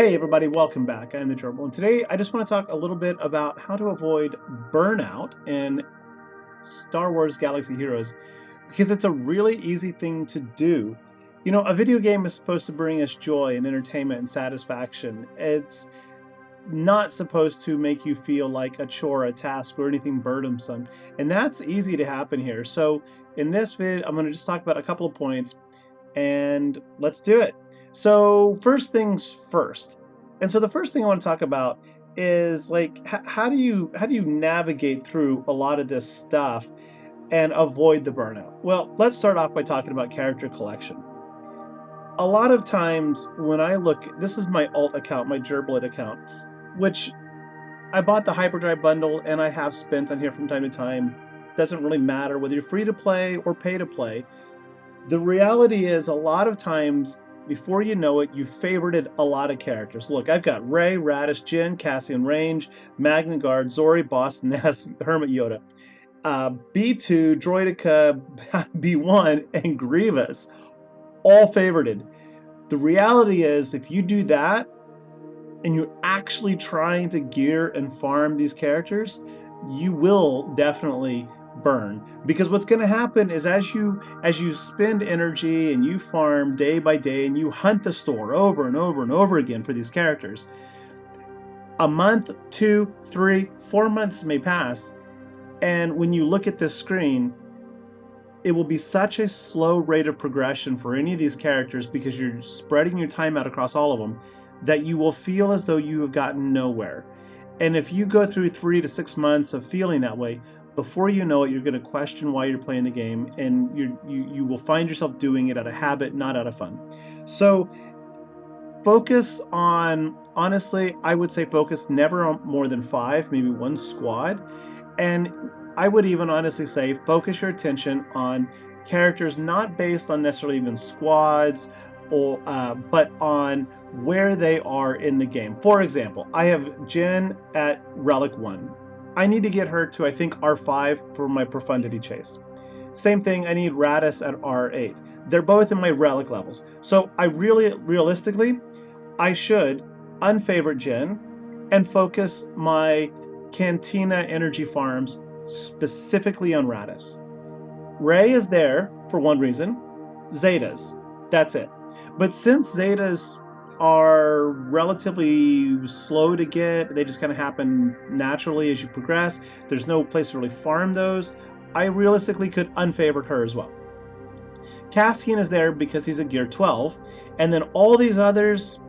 Hey everybody, welcome back. I'm the Gerbil, and today I just want to talk a little bit about how to avoid burnout in Star Wars Galaxy Heroes, because it's a really easy thing to do. You know, a video game is supposed to bring us joy and entertainment and satisfaction. It's not supposed to make you feel like a chore, a task, or anything burdensome, and that's easy to happen here. So in this video, I'm going to just talk about a couple of points, and let's do it. So first things first. And so the first thing I want to talk about is like how do you navigate through a lot of this stuff and avoid the burnout? Well, let's start off by talking about character collection. A lot of times when I look, this is my alt account, my Gerblet account, which I bought the Hyperdrive bundle and I have spent on here from time to time. Doesn't really matter whether you're free to play or pay to play. The reality is a lot of times, before you know it, you've favorited a lot of characters. Look, I've got Rey, Radish, Jin, Cassian Range, Magna Guard, Zori, Boss, Ness, Hermit Yoda, B2, Droideka, B1, and Grievous, all favorited. The reality is, if you do that, and you're actually trying to gear and farm these characters, you will definitely burn, because what's going to happen is as you spend energy and you farm day by day and you hunt the store over and over and over again for these characters, a month, 2, 3, 4 months may pass, and when you look at this screen, it will be such a slow rate of progression for any of these characters, because you're spreading your time out across all of them, that you will feel as though you have gotten nowhere. And if you go through 3 to 6 months of feeling that way, before you know it, you're going to question why you're playing the game, and you will find yourself doing it out of habit, not out of fun. So focus on, honestly, I would say focus never on more than 5, maybe 1 squad. And I would even honestly say focus your attention on characters not based on necessarily even squads, or but on where they are in the game. For example, I have Jin at Relic 1. I need to get her to, I think, R5 for my Profundity chase. Same thing, I need Radis at R8. They're both in my Relic levels. So I realistically, I should unfavorite Jin and focus my Cantina energy farms specifically on Radis. Rey is there for one reason, Zetas, that's it. But since Zetas are relatively slow to get, they just kind of happen naturally as you progress, there's no place to really farm those, I realistically could unfavorite her as well. Cassian is there because he's a gear 12, and then all these others,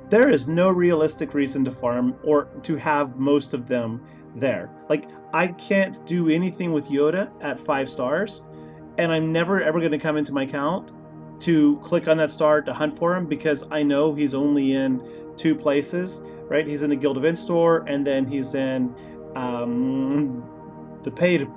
there is no realistic reason to farm or to have most of them there. Like, I can't do anything with Yoda at 5 stars, and I'm never ever going to come into my account to click on that star to hunt for him, because I know he's only in 2 places, right? He's in the Guild event store, and then he's in the paid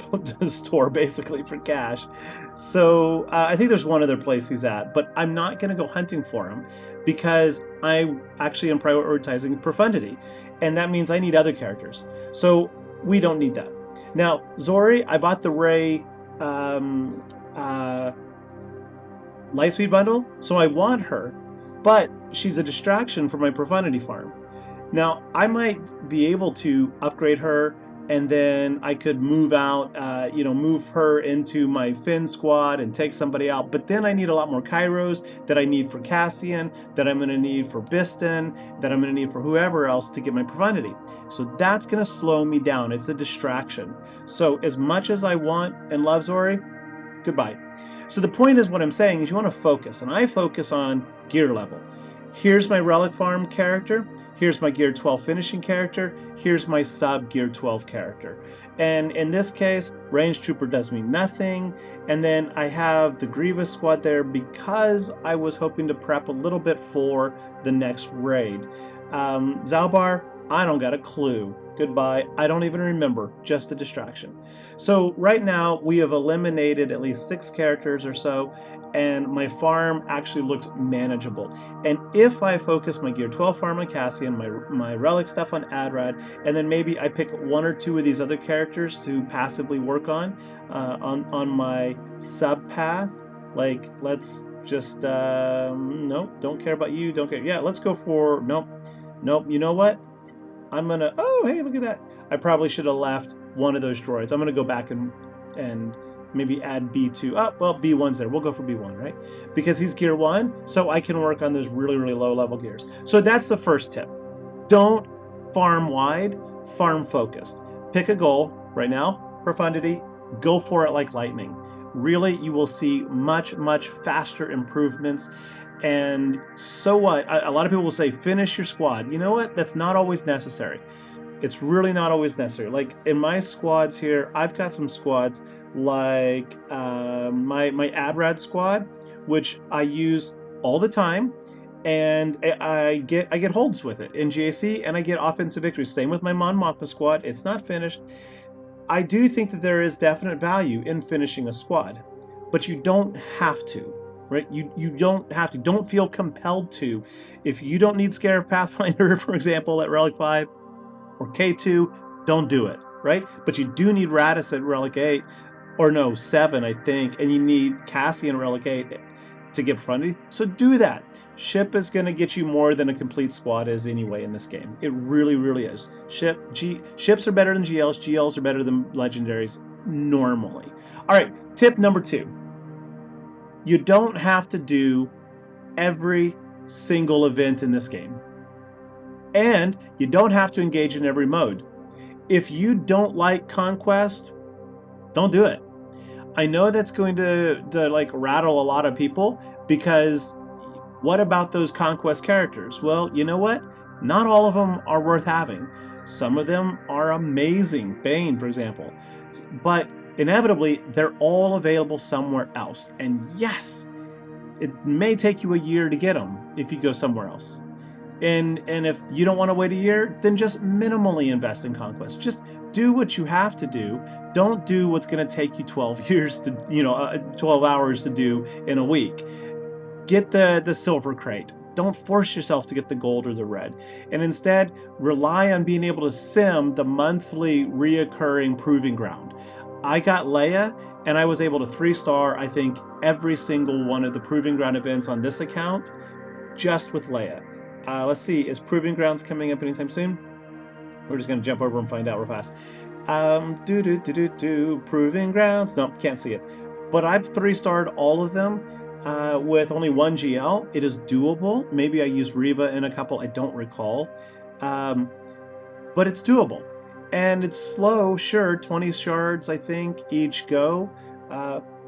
store, basically, for cash. So I think there's one other place he's at, but I'm not going to go hunting for him, because I actually am prioritizing profundity, and that means I need other characters. So we don't need that. Now, Zori, I bought the Rey Lightspeed bundle, so I want her, but she's a distraction for my Profundity farm. Now, I might be able to upgrade her, and then I could move out, move her into my Finn squad and take somebody out, but then I need a lot more Kairos that I need for Cassian, that I'm going to need for Biston, that I'm going to need for whoever else to get my Profundity. So that's going to slow me down. It's a distraction. So as much as I want and love Zori, goodbye. So the point is, what I'm saying is you want to focus, and I focus on gear level. Here's my Relic Farm character, here's my Gear 12 finishing character, here's my sub Gear 12 character. And in this case, Range Trooper does me nothing, and then I have the Grievous squad there because I was hoping to prep a little bit for the next raid. Zalbar, I don't got a clue. Goodbye. I don't even remember. Just a distraction. So right now we have eliminated at least 6 characters or so, and my farm actually looks manageable. And if I focus my Gear 12 farm on Cassian, my Relic stuff on Adrad, and then maybe I pick 1 or 2 of these other characters to passively work on my sub path, Like, let's just, nope, don't care about you, don't care. Yeah, let's go for, nope, nope, you know what? I'm gonna, oh, hey, look at that. I probably should have left one of those droids. I'm gonna go back and maybe add B2. Oh, well, B1's there. We'll go for B1, right? Because he's gear 1, so I can work on those really, really low level gears. So that's the first tip. Don't farm wide, farm focused. Pick a goal. Right now, profundity, go for it like lightning. Really, you will see much, much faster improvements. And so what? A lot of people will say, finish your squad. You know what? That's not always necessary. It's really not always necessary. Like in my squads here, I've got some squads like my AdRad squad, which I use all the time, and I get holds with it in GAC, and I get offensive victories. Same with my Mon Mothma squad. It's not finished. I do think that there is definite value in finishing a squad, but you don't have to. Right? You don't have to. Don't feel compelled to. If you don't need Scarab Pathfinder, for example, at Relic 5 or K2, don't do it, right? But you do need Radis at Relic 8, or no, 7, I think, and you need Cassian Relic 8 to get profundity. So do that. Ship is going to get you more than a complete squad is anyway in this game. It really, really is. Ships are better than GLs. GLs are better than legendaries normally. All right, tip number 2. You don't have to do every single event in this game. And you don't have to engage in every mode. If you don't like Conquest, don't do it. I know that's going to like rattle a lot of people, because what about those Conquest characters? Well, you know what? Not all of them are worth having. Some of them are amazing. Bane, for example. But inevitably, they're all available somewhere else. And yes, it may take you a year to get them if you go somewhere else. And if you don't want to wait a year, then just minimally invest in Conquest. Just do what you have to do. Don't do what's going to take you 12 years to, 12 hours to do in a week. Get the silver crate. Don't force yourself to get the gold or the red. And instead, rely on being able to sim the monthly reoccurring proving ground. I got Leia, and I was able to 3-star, I think, every single one of the Proving Ground events on this account, just with Leia. Let's see, is Proving Grounds coming up anytime soon? We're just going to jump over and find out real fast. Proving Grounds. Nope, can't see it. But I've 3-starred all of them with only 1 GL. It is doable. Maybe I used Reva in a couple, I don't recall. But it's doable. And it's slow, sure, 20 shards, I think, each go.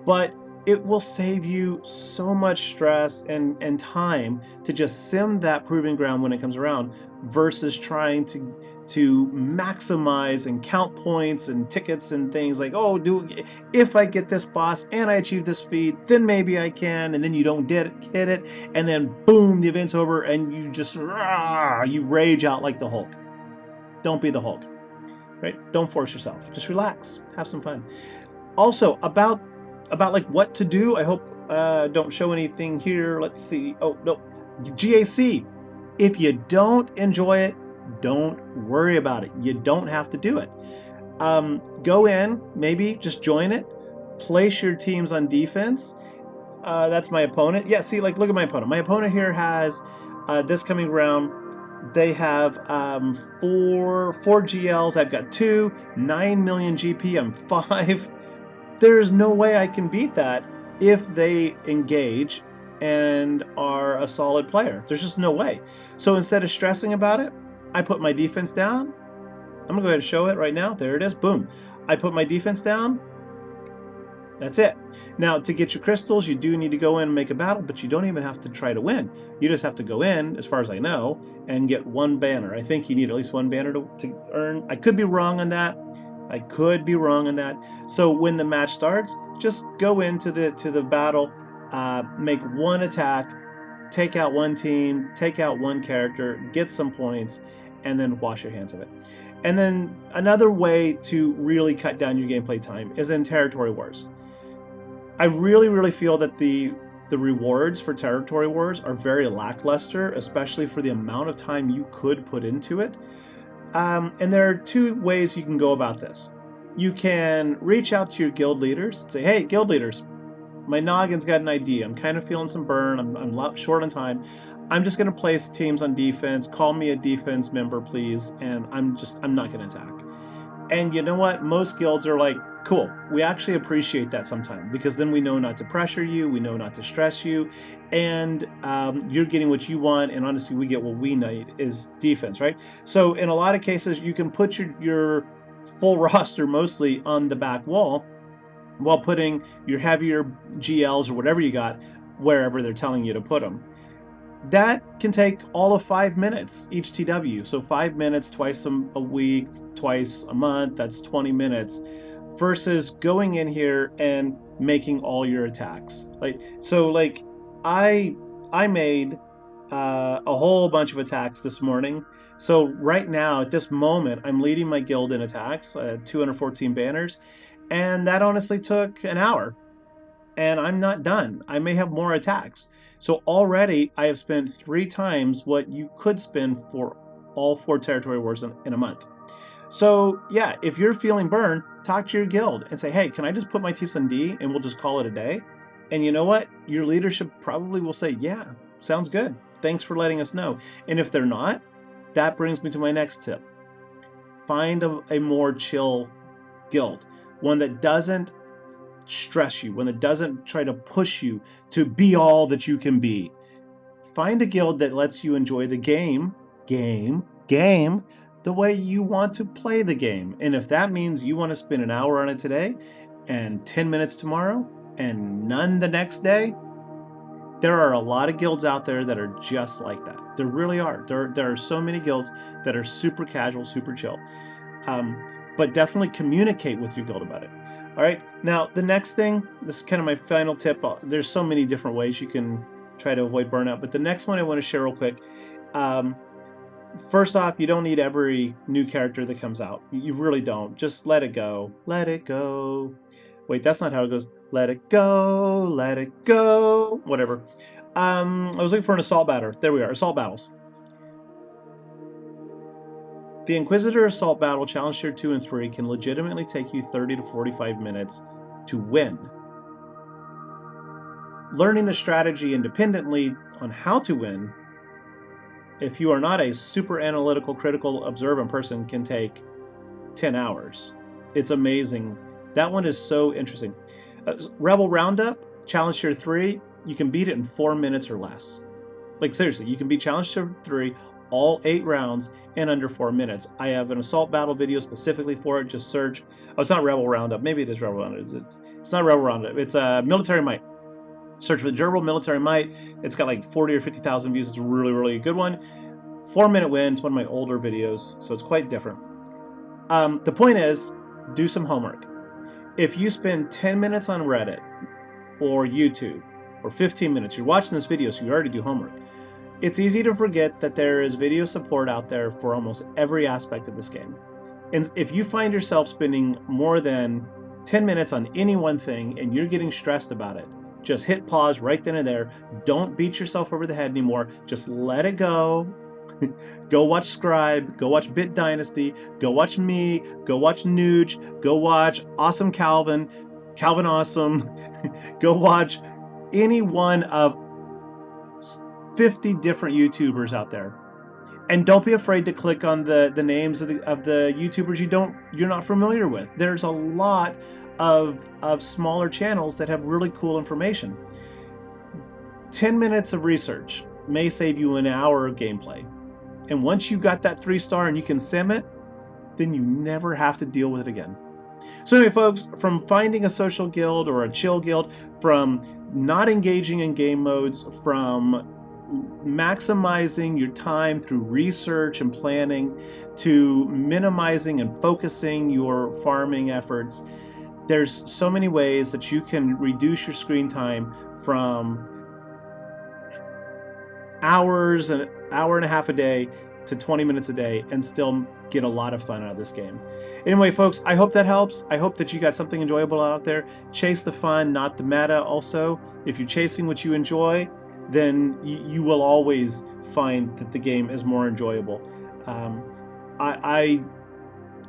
But it will save you so much stress and time to just sim that proving ground when it comes around, versus trying to maximize and count points and tickets and things like, oh, if I get this boss and I achieve this feat, then maybe I can, and then you don't hit it, and then boom, the event's over, and you just you rage out like the Hulk. Don't be the Hulk. Right? Don't force yourself. Just relax. Have some fun. Also, about like what to do, I hope don't show anything here. Let's see. Oh, no. GAC. If you don't enjoy it, don't worry about it. You don't have to do it. Go in, maybe just join it. Place your teams on defense. That's my opponent. Yeah, see, like, look at my opponent. My opponent here has this coming round. They have 4 GLs. I've got 2, 9 million GP. I'm 5. There's no way I can beat that if they engage and are a solid player. There's just no way. So instead of stressing about it, I put my defense down. I'm gonna go ahead and show it right now. There it is. Boom. I put my defense down. That's it. Now, to get your crystals, you do need to go in and make a battle, but you don't even have to try to win. You just have to go in, as far as I know, and get 1 banner. I think you need at least 1 banner to earn. I could be wrong on that. I could be wrong on that. So when the match starts, just go into the battle, make 1 attack, take out 1 team, take out 1 character, get some points, and then wash your hands of it. And then another way to really cut down your gameplay time is in Territory Wars. I really, really feel that the rewards for Territory Wars are very lackluster, especially for the amount of time you could put into it. And there are 2 ways you can go about this. You can reach out to your guild leaders and say, hey, guild leaders, my noggin's got an idea. I'm kind of feeling some burn. I'm short on time. I'm just going to place teams on defense. Call me a defense member, please. And I'm not going to attack. And you know what? Most guilds are like, cool, we actually appreciate that sometimes, because then we know not to pressure you, we know not to stress you, and you're getting what you want, and honestly, we get what we need is defense, right? So in a lot of cases, you can put your full roster mostly on the back wall while putting your heavier GLs or whatever you got wherever they're telling you to put them. That can take all of 5 minutes each TW. So 5 minutes twice a week, twice a month, that's 20 minutes versus going in here and making all your attacks. I made a whole bunch of attacks this morning. So right now at this moment, I'm leading my guild in attacks, 214 banners, and that honestly took an hour. And I'm not done. I may have more attacks. So already I have spent 3 times what you could spend for all 4 territory wars in a month. So yeah, if you're feeling burned, talk to your guild and say, hey, can I just put my teams on D and we'll just call it a day? And you know what? Your leadership probably will say, yeah, sounds good. Thanks for letting us know. And if they're not, that brings me to my next tip. Find a more chill guild, one that doesn't stress you, one that doesn't try to push you to be all that you can be. Find a guild that lets you enjoy the game the way you want to play the game. And if that means you want to spend an hour on it today and 10 minutes tomorrow and none the next day, there are a lot of guilds out there that are just like that. There really are. There are so many guilds that are super casual, super chill. But definitely communicate with your guild about it. All right, now the next thing, this is kind of my final tip. There's so many different ways you can try to avoid burnout, but the next one I want to share real quick. First off, you don't need every new character that comes out. You really don't. Just let it go. Let it go. Wait, that's not how it goes. Let it go. Let it go. Whatever. I was looking for an assault battle. There we are. Assault battles. The Inquisitor Assault Battle Challenge Tier 2 and 3 can legitimately take you 30 to 45 minutes to win. Learning the strategy independently on how to win, if you are not a super analytical, critical, observant person, can take 10 hours. It's amazing. That one is so interesting. Rebel Roundup, Challenge Tier 3, you can beat it in 4 minutes or less. Like seriously, you can beat Challenge Tier 3 all 8 rounds in under 4 minutes. I have an assault battle video specifically for it. Just search. Oh, it's not Rebel Roundup. Maybe it is Rebel Roundup. It's not Rebel Roundup. It's Military Might. Search for the Gerbil Military Might. It's got like 40 or 50,000 views. It's a really, really good one. 4-minute win. It's one of my older videos, so it's quite different. The point is, do some homework. If you spend 10 minutes on Reddit or YouTube or 15 minutes, you're watching this video, so you already do homework. It's easy to forget that there is video support out there for almost every aspect of this game. And if you find yourself spending more than 10 minutes on any one thing and you're getting stressed about it, just hit pause right then and there. Don't beat yourself over the head anymore. Just let it go. Go watch Scribe, go watch Bit Dynasty, go watch me, go watch Nooch, go watch Awesome Calvin, Calvin Awesome, go watch any one of 50 different YouTubers out there. And don't be afraid to click on the names of the YouTubers you're not familiar with. There's a lot of smaller channels that have really cool information. 10 minutes of research may save you an hour of gameplay. And once you got that 3-star and you can sim it, then you never have to deal with it again. So anyway, folks, from finding a social guild or a chill guild, from not engaging in game modes, from maximizing your time through research and planning, to minimizing and focusing your farming efforts, there's so many ways that you can reduce your screen time from hours, an hour and a half a day to 20 minutes a day and still get a lot of fun out of this game. Anyway, folks, I hope that helps. I hope that you got something enjoyable out there. Chase the fun, not the meta. Also, if you're chasing what you enjoy, then you will always find that the game is more enjoyable. I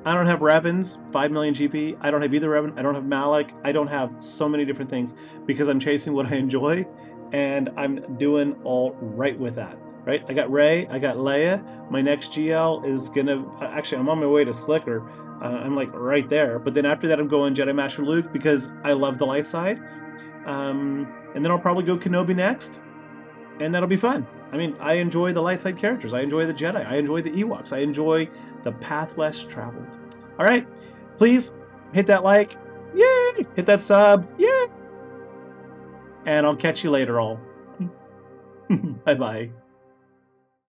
I don't have Revens, 5 million GP. I don't have either Revan. I don't have Malik. I don't have so many different things because I'm chasing what I enjoy, and I'm doing all right with that. Right? I got Rey. I got Leia. My next GL is gonna actually. I'm on my way to Slicker. I'm like right there. But then after that, I'm going Jedi Master Luke because I love the light side. And then I'll probably go Kenobi next, and that'll be fun. I mean, I enjoy the light side characters. I enjoy the Jedi. I enjoy the Ewoks. I enjoy the path less traveled. All right, please hit that like. Yay! Hit that sub. Yeah. And I'll catch you later all. Bye-bye.